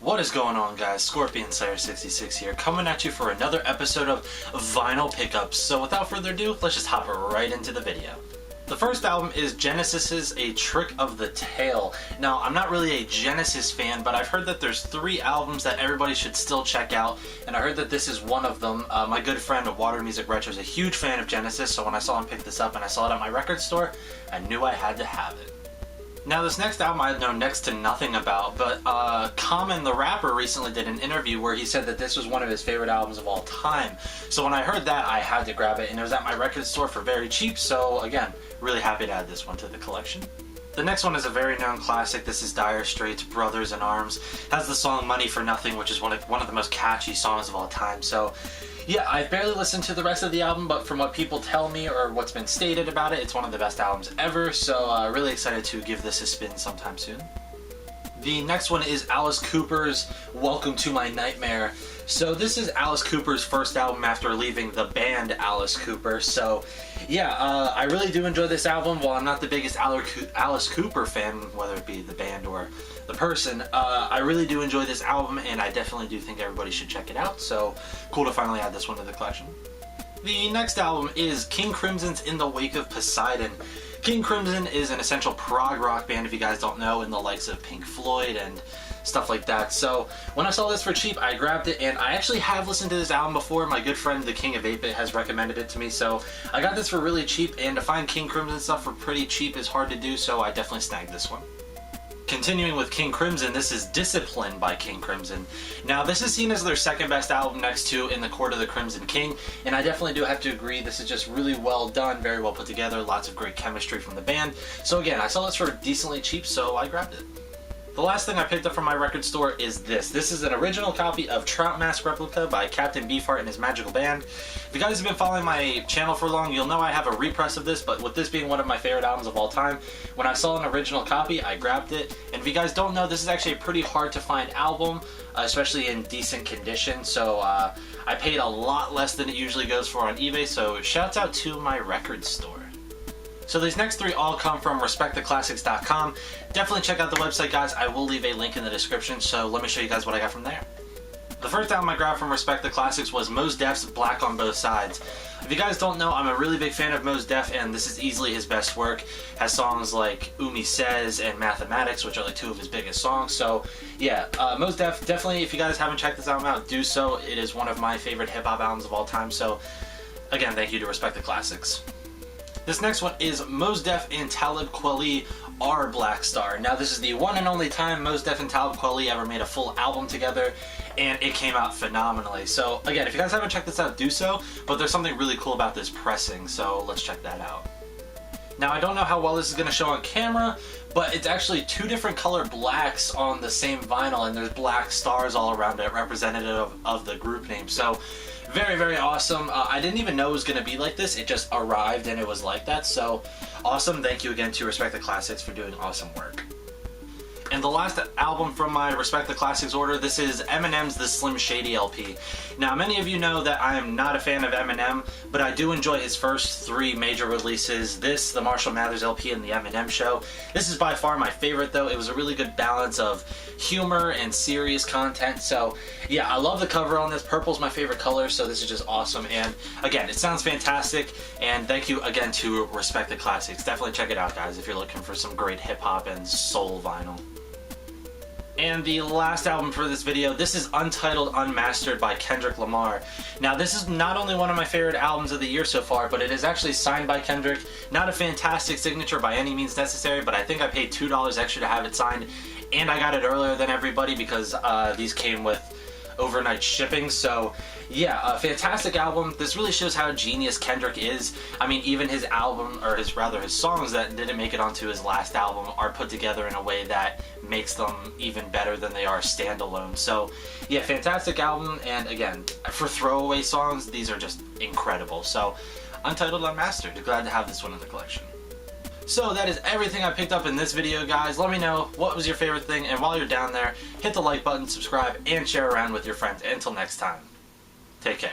What is going on, guys? ScorpionSlayer66 here, coming at you for another episode of Vinyl Pickups. So without further ado, let's just hop right into the video. The first album is Genesis's A Trick of the Tail. Now, I'm not really a Genesis fan, but I've heard that there's 3 albums that everybody should still check out, and I heard that this is one of them. My good friend Water Music Retro is a huge fan of Genesis, so when I saw him pick this up and I saw it at my record store, I knew I had to have it. Now, this next album I know next to nothing about, but Common the rapper recently did an interview where he said that this was one of his favorite albums of all time. So when I heard that, I had to grab it, and it was at my record store for very cheap, so again, really happy to add this one to the collection. The next one is a very known classic. This is Dire Straits' Brothers in Arms. It has the song Money for Nothing, which is one of the most catchy songs of all time. So yeah, I've barely listened to the rest of the album, but from what people tell me or what's been stated about it, it's one of the best albums ever, so really excited to give this a spin sometime soon. The next one is Alice Cooper's Welcome to My Nightmare. So this is Alice Cooper's first album after leaving the band Alice Cooper. So yeah, I really do enjoy this album. While I'm not the biggest Alice Cooper fan, whether it be the band or the person, I really do enjoy this album, and I definitely do think everybody should check it out. So cool to finally add this one to the collection. The next album is King Crimson's In the Wake of Poseidon. King Crimson is an essential prog rock band, if you guys don't know, in the likes of Pink Floyd and stuff like that. So when I saw this for cheap, I grabbed it, and I actually have listened to this album before. My good friend the King of 8-Bit has recommended it to me, so I got this for really cheap, and to find King Crimson stuff for pretty cheap is hard to do, so I definitely snagged this one. Continuing with King Crimson, this is Discipline by King Crimson. Now, this is seen as their second best album next to In the Court of the Crimson King, and I definitely do have to agree, this is just really well done, very well put together, lots of great chemistry from the band. So again, I saw this for decently cheap, so I grabbed it. The last thing I picked up from my record store is this. This is an original copy of Trout Mask Replica by Captain Beefheart and his Magical Band. If you guys have been following my channel for long, you'll know I have a repress of this, but with this being one of my favorite albums of all time, when I saw an original copy, I grabbed it. And if you guys don't know, this is actually a pretty hard to find album, especially in decent condition, so I paid a lot less than it usually goes for on eBay, so shouts out to my record store. So these next 3 all come from respecttheclassics.com. Definitely check out the website, guys. I will leave a link in the description, so let me show you guys what I got from there. The first album I grabbed from Respect the Classics was Mos Def's Black on Both Sides. If you guys don't know, I'm a really big fan of Mos Def, and this is easily his best work. Has songs like Umi Says and Mathematics, which are like 2 of his biggest songs. So yeah, Mos Def, definitely, if you guys haven't checked this album out, do so. It is one of my favorite hip-hop albums of all time, so again, thank you to Respect the Classics. This next one is Mos Def and Talib Kweli are Black Star. Now, this is the one and only time Mos Def and Talib Kweli ever made a full album together, and it came out phenomenally. So again, if you guys haven't checked this out, do so, but there's something really cool about this pressing, so let's check that out. Now, I don't know how well this is going to show on camera, but it's actually 2 different color blacks on the same vinyl, and there's black stars all around it, representative of the group name. So very, very awesome. I didn't even know it was going to be like this. It just arrived and it was like that. So awesome. Thank you again to Respect the Classics for doing awesome work. And the last album from my Respect the Classics order, this is Eminem's The Slim Shady LP. Now, many of you know that I am not a fan of Eminem, but I do enjoy his first 3 major releases. This, the Marshall Mathers LP, and the Eminem Show. This is by far my favorite, though. It was a really good balance of humor and serious content. So yeah, I love the cover on this. Purple's my favorite color, so this is just awesome. And again, it sounds fantastic, and thank you again to Respect the Classics. Definitely check it out, guys, if you're looking for some great hip-hop and soul vinyl. And the last album for this video, this is Untitled Unmastered by Kendrick Lamar. Now, this is not only one of my favorite albums of the year so far, but it is actually signed by Kendrick. Not a fantastic signature by any means necessary, but I think I paid $2 extra to have it signed, and I got it earlier than everybody because these came with overnight shipping. So yeah, a fantastic album. This really shows how genius Kendrick is. I mean, even his album, or his songs that didn't make it onto his last album are put together in a way that makes them even better than they are standalone. So yeah, fantastic album, and again, for throwaway songs, these are just incredible. So Untitled Unmastered, glad to have this one in the collection. So that is everything I picked up in this video, guys. Let me know what was your favorite thing, and while you're down there, hit the like button, subscribe, and share around with your friends. Until next time, take care.